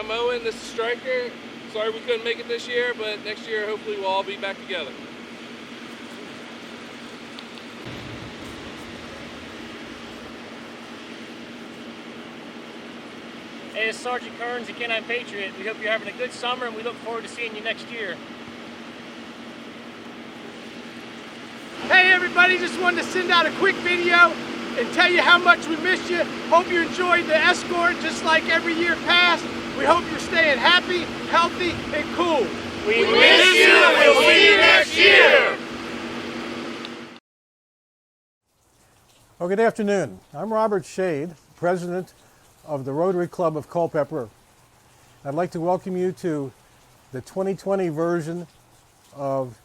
I'm Owen, this is Striker. Sorry we couldn't make it this year, but next year hopefully we'll all be back together. Hey, it's Sergeant Kearns, the Canine Patriot. We hope you're having a good summer, and we look forward to seeing you next year. Hey everybody, just wanted to send out a quick video and tell you how much we miss you. Hope you enjoyed the escort just like every year past. We hope you're staying happy, healthy, and cool. We miss you, and we'll see you next year. Well, good afternoon. I'm Robert Shade, President of the Rotary Club of Culpeper. I'd like to welcome you to the 2020 version of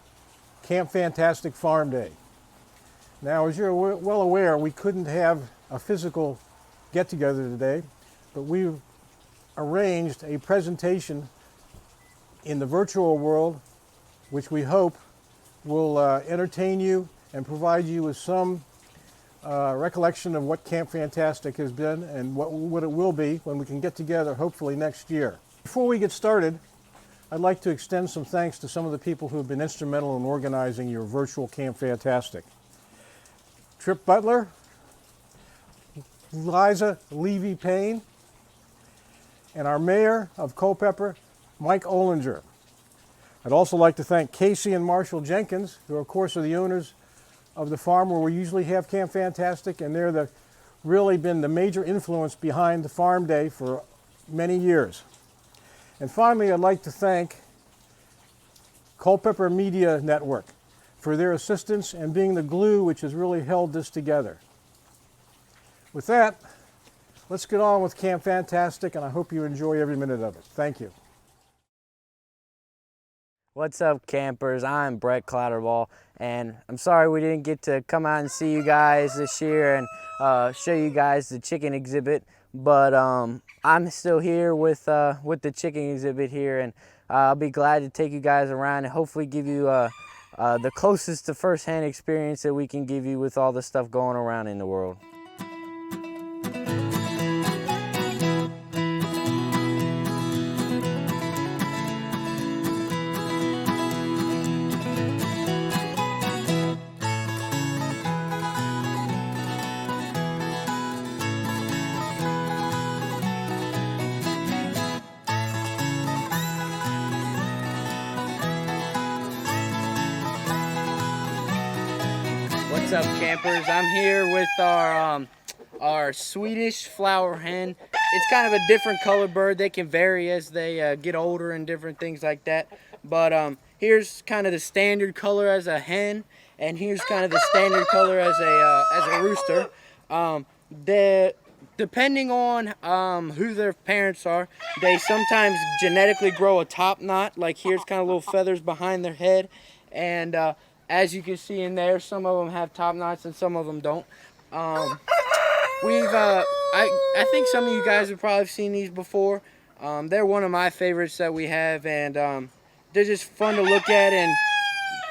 Camp Fantastic Farm Day. Now, as you're well aware, we couldn't have a physical get-together today, but we've arranged a presentation in the virtual world, which we hope will entertain you and provide you with some recollection of what Camp Fantastic has been and what it will be when we can get together, hopefully next year. Before we get started, I'd like to extend some thanks to some of the people who have been instrumental in organizing your virtual Camp Fantastic. Trip Butler, Liza Levy-Payne, and our mayor of Culpeper, Mike Olinger. I'd also like to thank Casey and Marshall Jenkins, who of course are the owners of the farm where we usually have Camp Fantastic, and they're really been the major influence behind the Farm Day for many years. And finally, I'd like to thank Culpeper Media Network for their assistance and being the glue which has really held this together. With that, let's get on with Camp Fantastic, and I hope you enjoy every minute of it. Thank you. What's up, campers? I'm Brett Clatterball, and I'm sorry we didn't get to come out and see you guys this year and show you guys the chicken exhibit, but I'm still here with the chicken exhibit here, and I'll be glad to take you guys around and hopefully give you the closest to first-hand experience that we can give you with all the stuff going around in the world. What's up, campers? I'm here with our Swedish flower hen. It's kind of a different color bird. They can vary as they get older and different things like that. But here's kind of the standard color as a hen, and here's kind of the standard color as a rooster. Depending on who their parents are, they sometimes genetically grow a top knot. Like here's kind of little feathers behind their head, and as you can see in there, some of them have top knots and some of them don't. I think some of you guys have probably seen these before. They're one of my favorites that we have, and they're just fun to look at and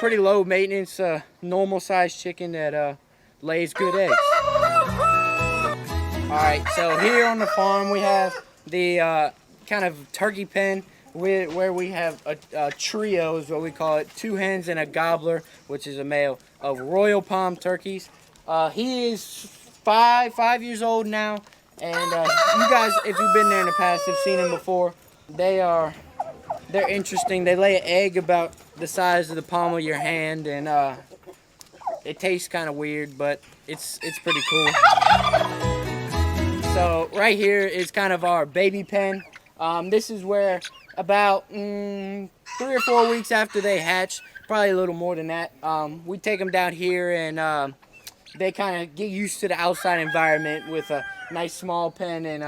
pretty low maintenance, normal sized chicken that lays good eggs. Alright, so here on the farm we have the kind of turkey pen where we have a trio, is what we call it, 2 hens and a gobbler, which is a male, of Royal Palm turkeys. He is five years old now, and you guys, if you've been there in the past, have seen him before. They're interesting. They lay an egg about the size of the palm of your hand, and it tastes kind of weird, but it's pretty cool. So right here is kind of our baby pen. This is where about 3 or 4 weeks after they hatch, probably a little more than that, we take them down here, and they kind of get used to the outside environment with a nice small pen, and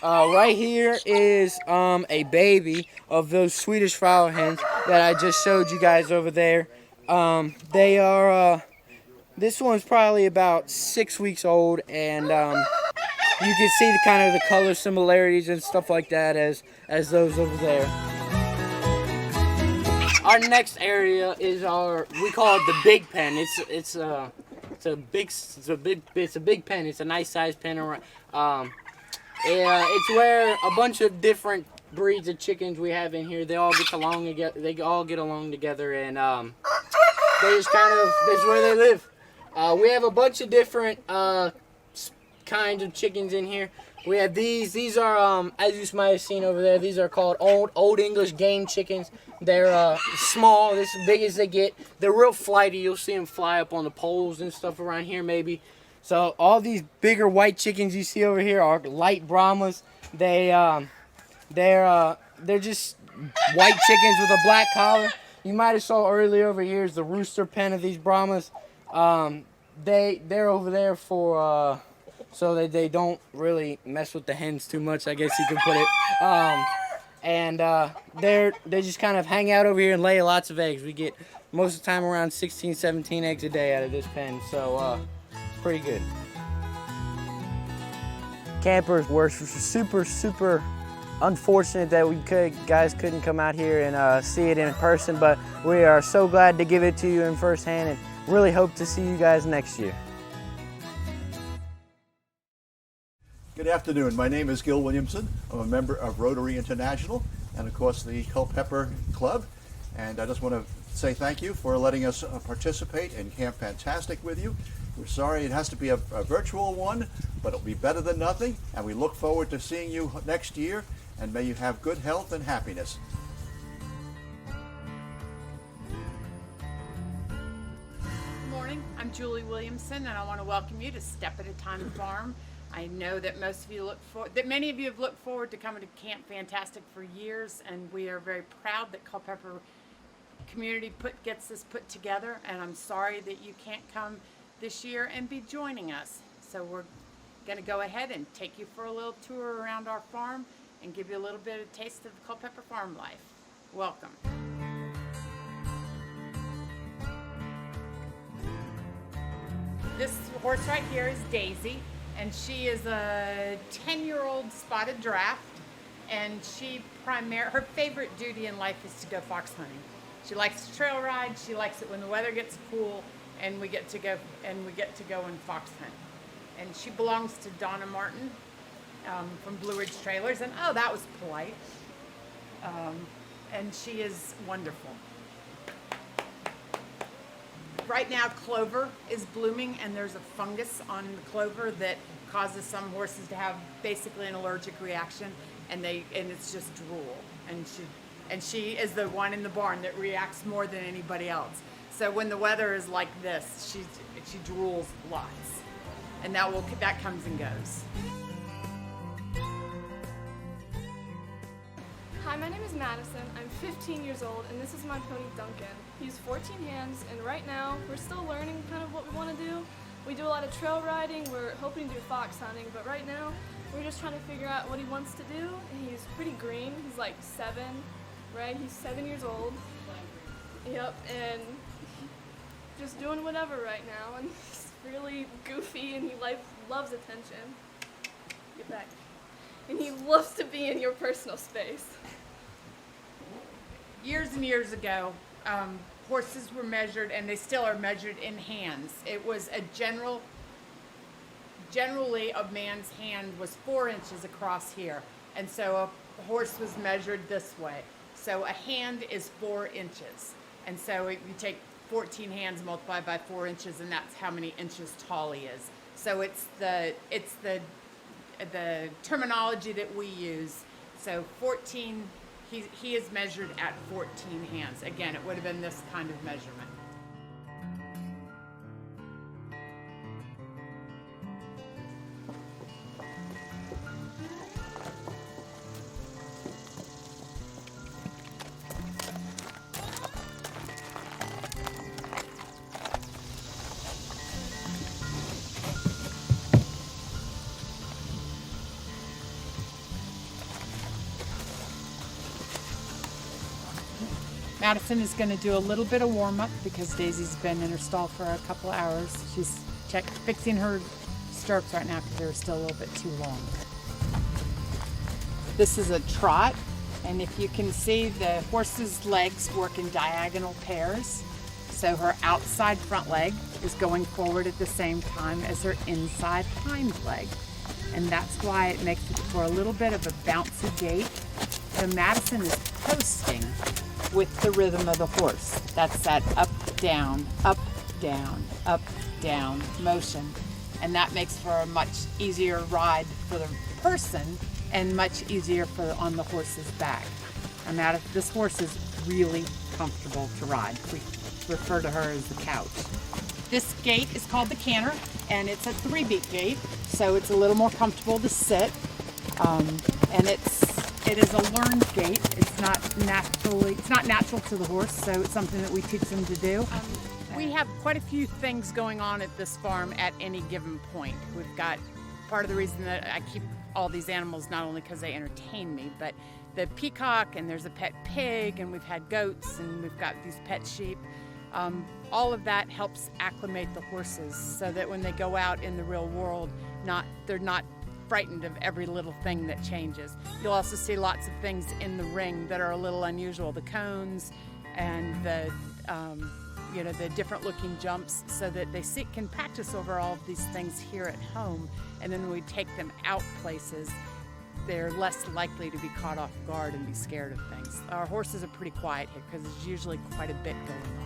right here is a baby of those Swedish flower hens that I just showed you guys over there. They are this one's probably about 6 weeks old, and you can see the kind of the color similarities and stuff like that as those over there. Our next area is we call it the big pen. It's a big pen. It's a nice sized pen. It's where a bunch of different breeds of chickens we have in here, they all get along together. They all get along together, and they just kind of, this is where they live. We have a bunch of different kinds of chickens in here. We have these. These are, as you might have seen over there, these are called Old English game chickens. They're small. This is as big as they get. They're real flighty. You'll see them fly up on the poles and stuff around here, maybe. So all these bigger white chickens you see over here are light Brahmas. They're just white chickens with a black collar. You might have saw earlier over here is the rooster pen of these Brahmas. They're over there for so that they don't really mess with the hens too much, I guess you could put it. They just kind of hang out over here and lay lots of eggs. We get most of the time around 16, 17 eggs a day out of this pen, so it's pretty good. Campers were super unfortunate that guys couldn't come out here and see it in person, but we are so glad to give it to you in firsthand and really hope to see you guys next year. Good afternoon. My name is Gil Williamson. I'm a member of Rotary International and, of course, the Culpeper Club. And I just want to say thank you for letting us participate in Camp Fantastic with you. We're sorry it has to be a virtual one, but it'll be better than nothing. And we look forward to seeing you next year. And may you have good health and happiness. Good morning. I'm Julie Williamson, and I want to welcome you to Step at a Time Farm. I know that many of you have looked forward to coming to Camp Fantastic for years, and we are very proud that Culpeper community gets this put together. And I'm sorry that you can't come this year and be joining us. So we're going to go ahead and take you for a little tour around our farm and give you a little bit of taste of Culpeper farm life. Welcome. This horse right here is Daisy, and she is a 10-year-old spotted draft, and her favorite duty in life is to go fox hunting. She likes to trail ride. She likes it when the weather gets cool, and we get to go and fox hunt. And she belongs to Donna Martin from Blue Ridge Trailers, and oh, that was polite. And she is wonderful. Right now, clover is blooming, and there's a fungus on the clover that causes some horses to have basically an allergic reaction, and it's just drool. And she is the one in the barn that reacts more than anybody else. So when the weather is like this, she drools lots, and that comes and goes. Hi, my name is Madison. I'm 15 years old, and this is my pony Duncan. He's 14 hands, and right now we're still learning kind of what we want to do. We do a lot of trail riding. We're hoping to do fox hunting, but right now we're just trying to figure out what he wants to do. And he's pretty green. He's like 7, right? He's 7 years old. Yep, and just doing whatever right now, and he's really goofy, and he loves attention. Get back. And he loves to be in your personal space. Years and years ago, horses were measured, and they still are measured in hands. It was generally a man's hand was 4 inches across here, and so a horse was measured this way. So a hand is 4 inches, and so you take 14 hands multiplied by 4 inches, and that's how many inches tall he is. So it's the terminology that we use. So 14, he is measured at 14 hands. Again, it would have been this kind of measurement. Madison is going to do a little bit of warm-up because Daisy's been in her stall for a couple hours. She's fixing her stirrups right now because they're still a little bit too long. This is a trot, and if you can see, the horse's legs work in diagonal pairs. So her outside front leg is going forward at the same time as her inside hind leg. and that's why it makes it for a little bit of a bouncy gait. So Madison is posting with the rhythm of the horse. That's that up, down, up, down, up, down motion. And that makes for a much easier ride for the person and much easier for on the horse's back. And this horse is really comfortable to ride. We refer to her as the couch. This gait is called the canter, and it's a 3-beat gait, so it's a little more comfortable to sit. And it is a learned gait. It's not natural to the horse, so it's something that we teach them to do. We have quite a few things going on at this farm at any given point. We've got part of the reason that I keep all these animals, not only because they entertain me, but the peacock, and there's a pet pig, and we've had goats, and we've got these pet sheep. All of that helps acclimate the horses so that when they go out in the real world, they're not frightened of every little thing that changes. You'll also see lots of things in the ring that are a little unusual. The cones and the different looking jumps, so that they can practice over all of these things here at home. And then when we take them out places, they're less likely to be caught off guard and be scared of things. Our horses are pretty quiet here because there's usually quite a bit going on.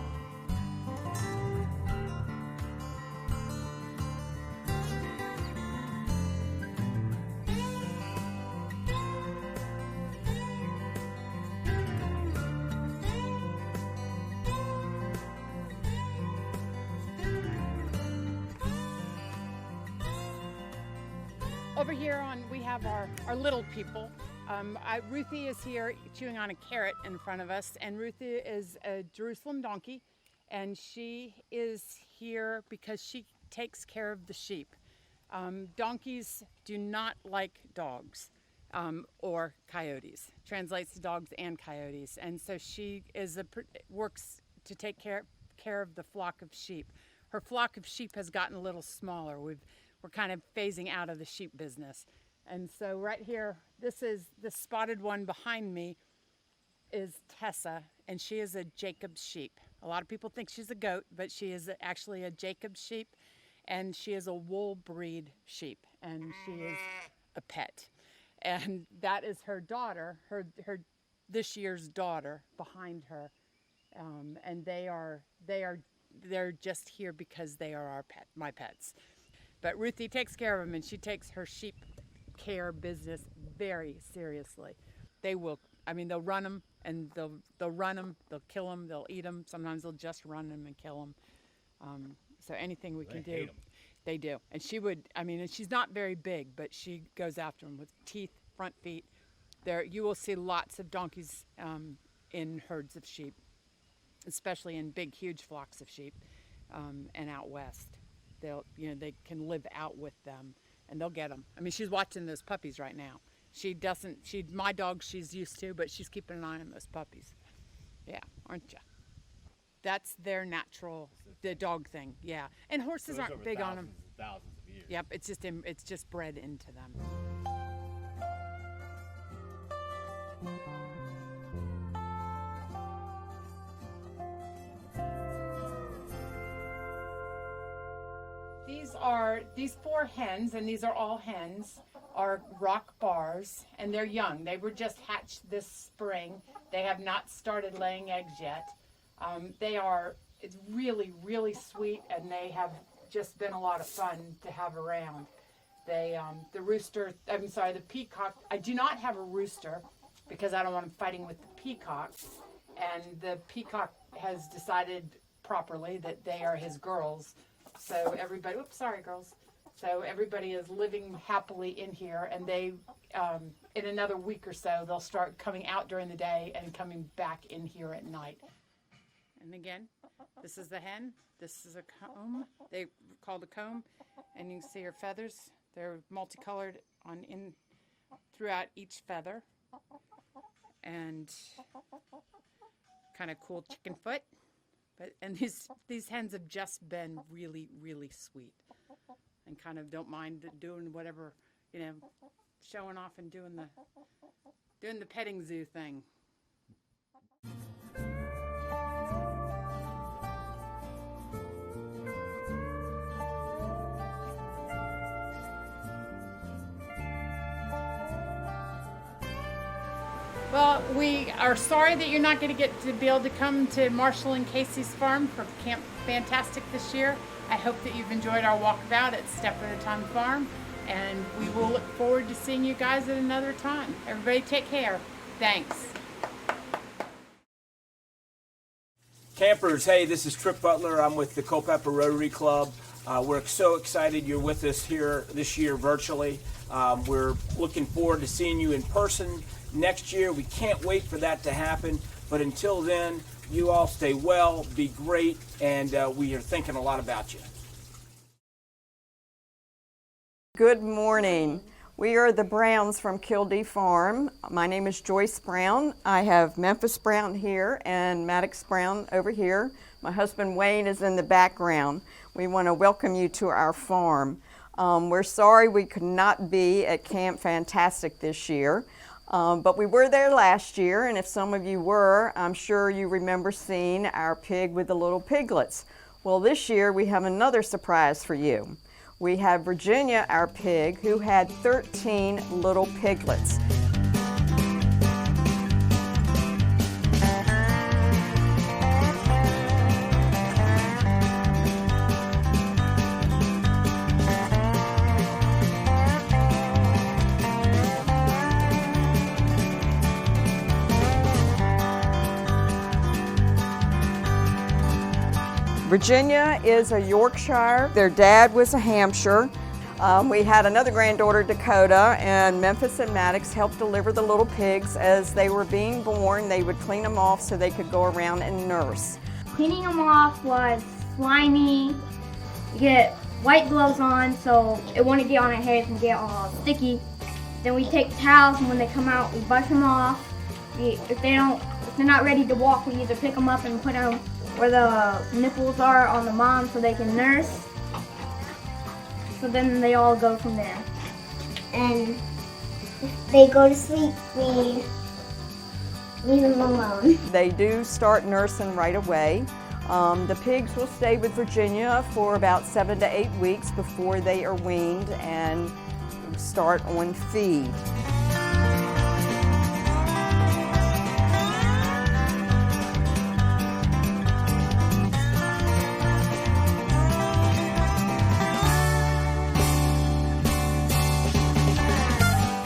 Over here we have our little people. Ruthie is here chewing on a carrot in front of us, and Ruthie is a Jerusalem donkey, and she is here because she takes care of the sheep. Donkeys do not like dogs or coyotes. Translates to dogs and coyotes, and so she works to take care of the flock of sheep. Her flock of sheep has gotten a little smaller. We're kind of phasing out of the sheep business. And so right here, this spotted one behind me is Tessa, and she is a Jacob's sheep. A lot of people think she's a goat, but she is actually a Jacob's sheep, and she is a wool breed sheep, and she is a pet. And that is her daughter, her this year's daughter behind her. And they're just here because they are my pets. But Ruthie takes care of them, and she takes her sheep care business very seriously. They'll run them, and they'll run them, they'll kill them, they'll eat them. Sometimes they'll just run them and kill them. So anything we can do, they do. And and she's not very big, but she goes after them with teeth, front feet. You will see lots of donkeys in herds of sheep, especially in big, huge flocks of sheep, and out west. They can live out with them, and they'll get them. She's watching those puppies right now. My dog she's used to, but she's keeping an eye on those puppies. Yeah, aren't you? That's their natural, the dog thing, yeah. And horses aren't big on them. Thousands of years. Yep, it's just bred into them. These 4 hens, and these are all hens, are rock bars, and they're young. They were just hatched this spring. They have not started laying eggs yet. It's really, really sweet, and they have just been a lot of fun to have around. The peacock, I do not have a rooster because I don't want him fighting with the peacock, and the peacock has decided properly that they are his girls. So everybody, girls. So everybody is living happily in here, and they, in another week or so, they'll start coming out during the day and coming back in here at night. And again, this is the hen. This is a comb. They called a comb, and you can see her feathers. They're multicolored throughout each feather, and kind of cool chicken foot. And these hens have just been really, really sweet, and kind of don't mind doing whatever, showing off and doing the petting zoo thing. Well, we are sorry that you're not going to get to be able to come to Marshall and Casey's farm for Camp Fantastic this year. I hope that you've enjoyed our walkabout at Step at a Time Farm, and we will look forward to seeing you guys at another time. Everybody take care. Thanks. Campers, hey, this is Trip Butler. I'm with the Culpeper Rotary Club. We're so excited you're with us here this year virtually. We're looking forward to seeing you in person next year. We can't wait for that to happen. But until then, you all stay well, be great, and we are thinking a lot about you. Good morning. We are the Browns from Kildee Farm. My name is Joyce Brown. I have Memphis Brown here and Maddox Brown over here. My husband Wayne is in the background. We want to welcome you to our farm. We're sorry we could not be at Camp Fantastic this year, but we were there last year, and if some of you were, I'm sure you remember seeing our pig with the little piglets. Well, this year we have another surprise for you. We have Virginia, our pig, who had 13 little piglets. Virginia is a Yorkshire. Their dad was a Hampshire. We had another granddaughter, Dakota, and Memphis and Maddox helped deliver the little pigs. As they were being born, they would clean them off so they could go around and nurse. Cleaning them off was slimy. You get white gloves on so it wouldn't get on our hairs and get all sticky. Then we take towels, and when they come out, we brush them off. If they're not ready to walk, we either pick them up and put them where the nipples are on the mom so they can nurse. So then they all go from there. And if they go to sleep, we leave them alone. They do start nursing right away. The pigs will stay with Virginia for about 7 to 8 weeks before they are weaned and start on feed.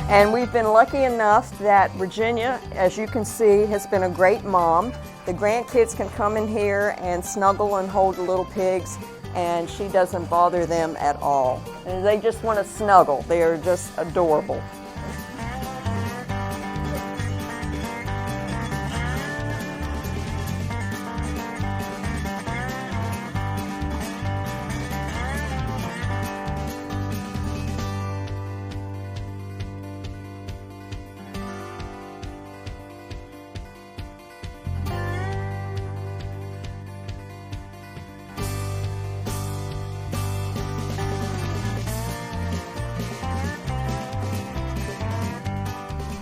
And we've been lucky enough that Virginia, as you can see, has been a great mom. The grandkids can come in here and snuggle and hold the little pigs, and she doesn't bother them at all. And they just want to snuggle. They are just adorable.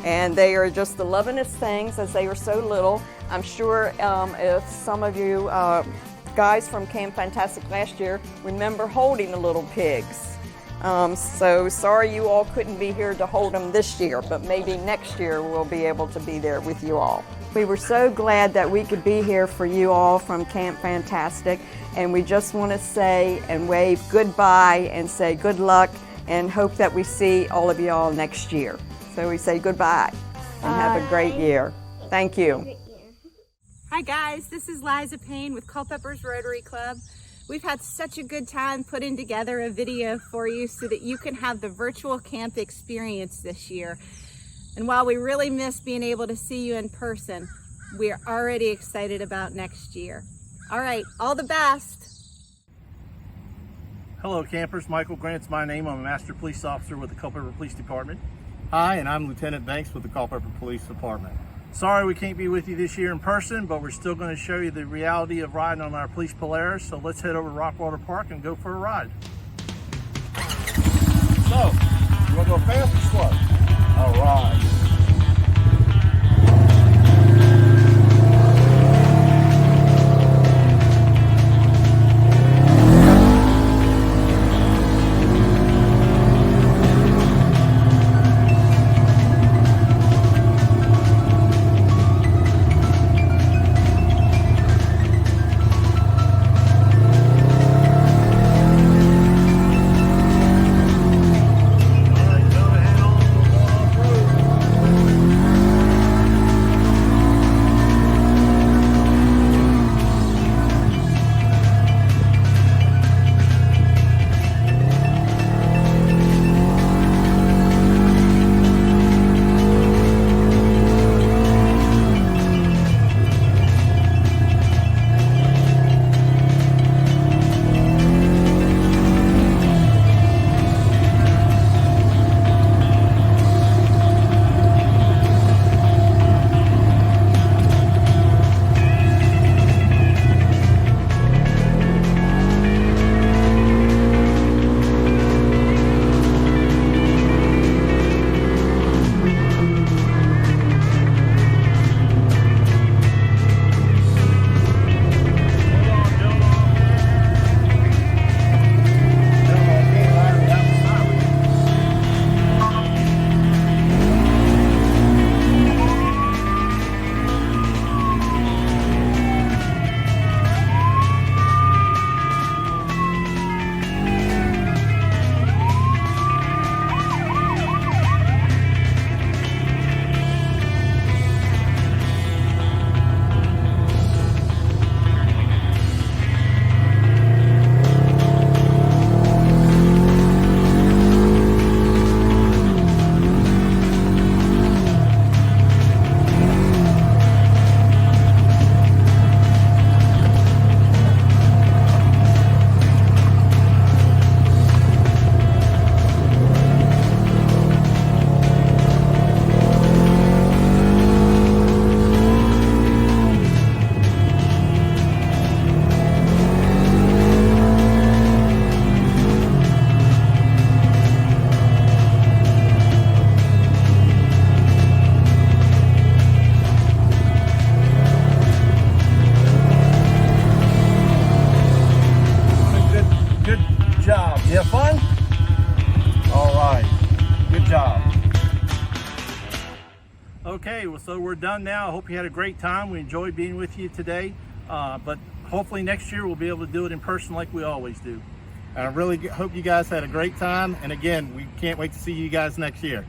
And they are just the lovingest things as they are so little. I'm sure if some of you guys from Camp Fantastic last year remember holding the little pigs. So sorry you all couldn't be here to hold them this year, but maybe next year we'll be able to be there with you all. We were so glad that we could be here for you all from Camp Fantastic, and we just want to say and wave goodbye and say good luck and hope that we see all of you all next year. So we say goodbye and have a great year. Thank you. Hi guys, this is Liza Payne with Culpeper's Rotary Club. We've had such a good time putting together a video for you so that you can have the virtual camp experience this year. And while we really miss being able to see you in person, we're already excited about next year. All right, all the best. Hello campers, Michael Grant's my name. I'm a Master Police Officer with the Culpeper Police Department. Hi, and I'm Lieutenant Banks with the Culpeper Police Department. Sorry we can't be with you this year in person, but we're still going to show you the reality of riding on our Police Polaris, so let's head over to Rockwater Park and go for a ride. So, you want to go fast or slow? All right. So we're done now. I hope you had a great time. We enjoyed being with you today. But hopefully next year we'll be able to do it in person like we always do. And I really hope you guys had a great time. And again, we can't wait to see you guys next year.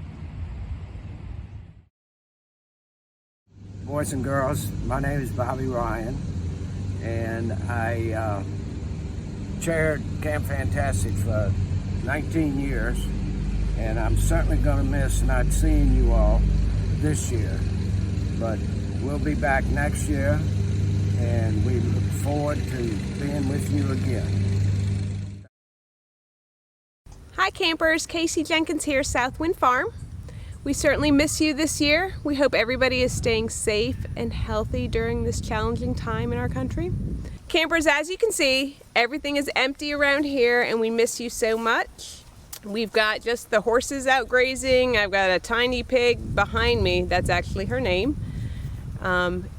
Boys and girls, my name is Bobby Ryan, and I chaired Camp Fantastic for 19 years, and I'm certainly going to miss not seeing you all this year, but we'll be back next year, and we look forward to being with you again. Hi campers, Casey Jenkins here, Southwind Farm. We certainly miss you this year. We hope everybody is staying safe and healthy during this challenging time in our country. Campers, as you can see, everything is empty around here and we miss you so much. We've got just the horses out grazing. I've got a tiny pig behind me, that's actually her name,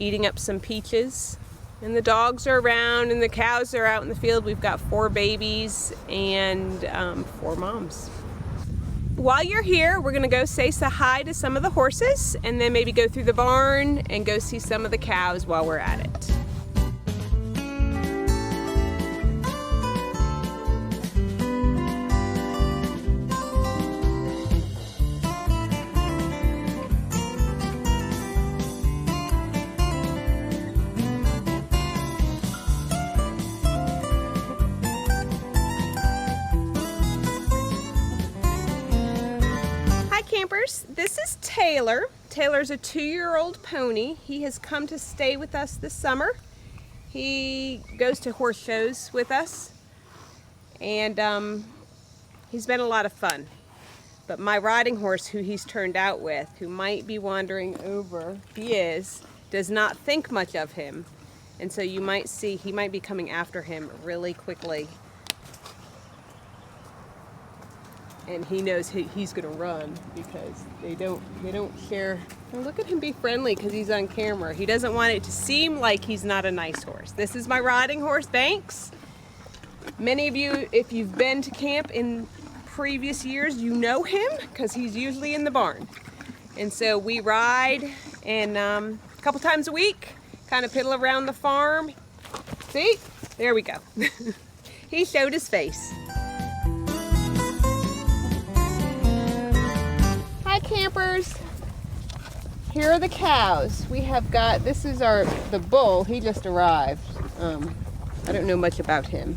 eating up some peaches. And the dogs are around and the cows are out in the field. We've got 4 babies and 4 moms. While you're here, we're gonna go say hi to some of the horses and then maybe go through the barn and go see some of the cows while we're at it. This is Taylor. Taylor's a 2-year-old pony. He has come to stay with us this summer. He goes to horse shows with us and he's been a lot of fun. But my riding horse, who he's turned out with, who might be wandering over, does not think much of him. And so you might see he might be coming after him really quickly. And he knows he's gonna run because they don't share. Well, look at him be friendly because he's on camera. He doesn't want it to seem like he's not a nice horse. This is my riding horse, Banks. Many of you, if you've been to camp in previous years, you know him because he's usually in the barn. And so we ride and a couple times a week, kind of piddle around the farm. See, there we go. He showed his face. Hi campers, here are the cows. We have got, this is the bull, he just arrived. I don't know much about him.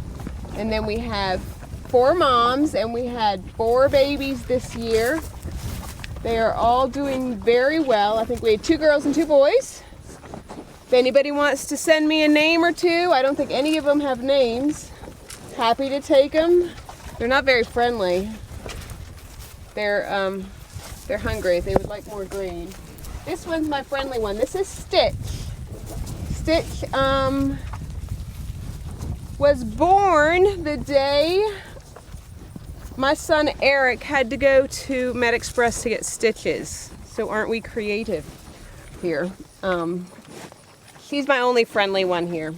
And then we have 4 moms and we had 4 babies this year. They are all doing very well. I think we had 2 girls and 2 boys. If anybody wants to send me a name or 2, I don't think any of them have names. Happy to take them. They're not very friendly. They're hungry. They would like more green. This one's my friendly one. This is Stitch. Stitch was born the day my son Eric had to go to MedExpress to get stitches. So aren't we creative here? She's my only friendly one here.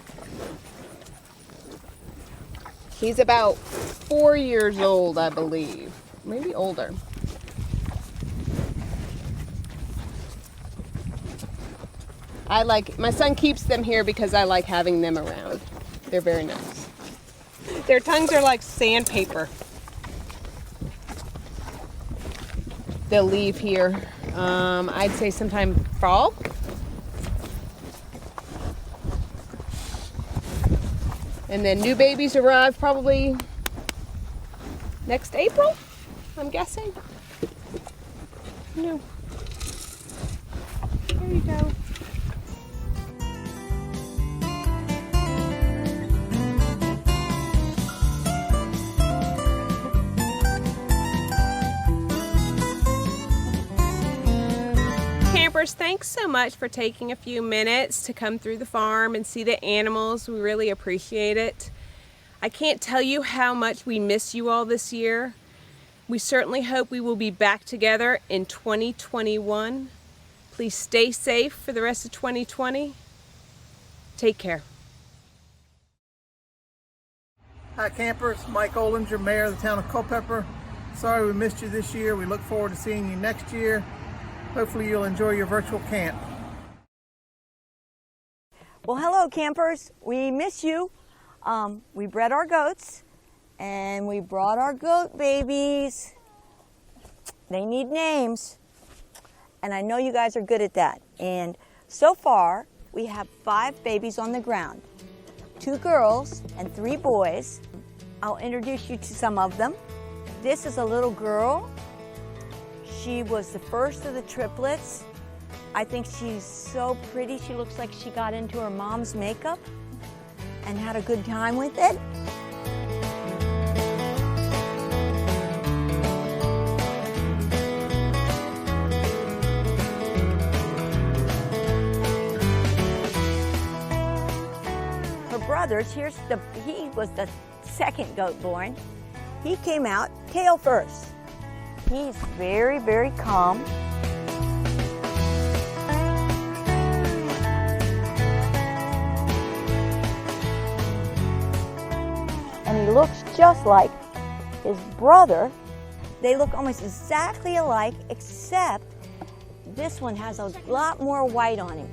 He's about 4 years old, I believe. Maybe older. My son keeps them here because I like having them around. They're very nice. Their tongues are like sandpaper. They'll leave here, I'd say sometime fall. And then new babies arrive probably next April, I'm guessing. No. There you go. Campers, thanks so much for taking a few minutes to come through the farm and see the animals. We really appreciate it. I can't tell you how much we miss you all this year. We certainly hope we will be back together in 2021. Please stay safe for the rest of 2020. Take care. Hi campers, Mike Olinger, Mayor of the town of Culpeper. Sorry we missed you this year. We look forward to seeing you next year. hopefully you'll enjoy your virtual camp. Well, hello campers, we miss you. We bred our goats and we brought our goat babies. They need names, and I know you guys are good at that. And so far, we have 5 babies on the ground, 2 girls and 3 boys. I'll introduce you to some of them. This is a little girl. She was the first of the triplets. I think she's so pretty. She looks like she got into her mom's makeup and had a good time with it. Her brothers, he was the second goat born. He came out tail first. He's very, very calm. And he looks just like his brother. They look almost exactly alike, except this one has a lot more white on him.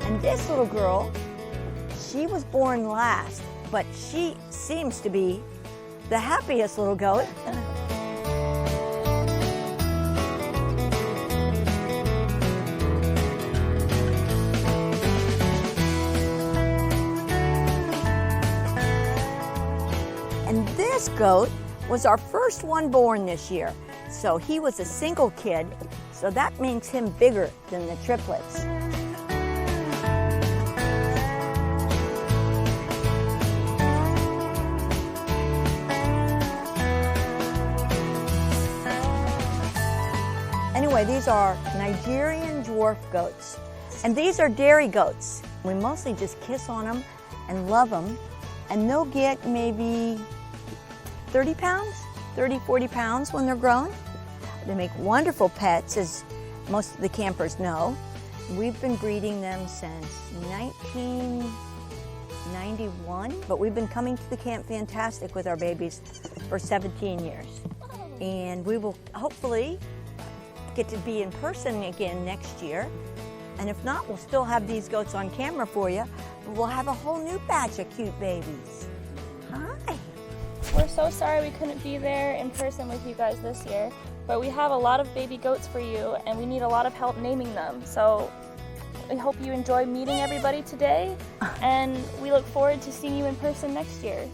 And this little girl, she was born last, but she seems to be the happiest little goat. And this goat was our first one born this year. So he was a single kid, so that makes him bigger than the triplets. Anyway, these are Nigerian dwarf goats. And these are dairy goats. We mostly just kiss on them and love them. And they'll get maybe 30 pounds, 30, 40 pounds when they're grown. They make wonderful pets, as most of the campers know. We've been breeding them since 1991, but we've been coming to the Camp Fantastic with our babies for 17 years. And we will hopefully get to be in person again next year. And if not, we'll still have these goats on camera for you. But we'll have a whole new batch of cute babies. Hi. We're so sorry we couldn't be there in person with you guys this year, but we have a lot of baby goats for you and we need a lot of help naming them. So we hope you enjoy meeting everybody today and we look forward to seeing you in person next year.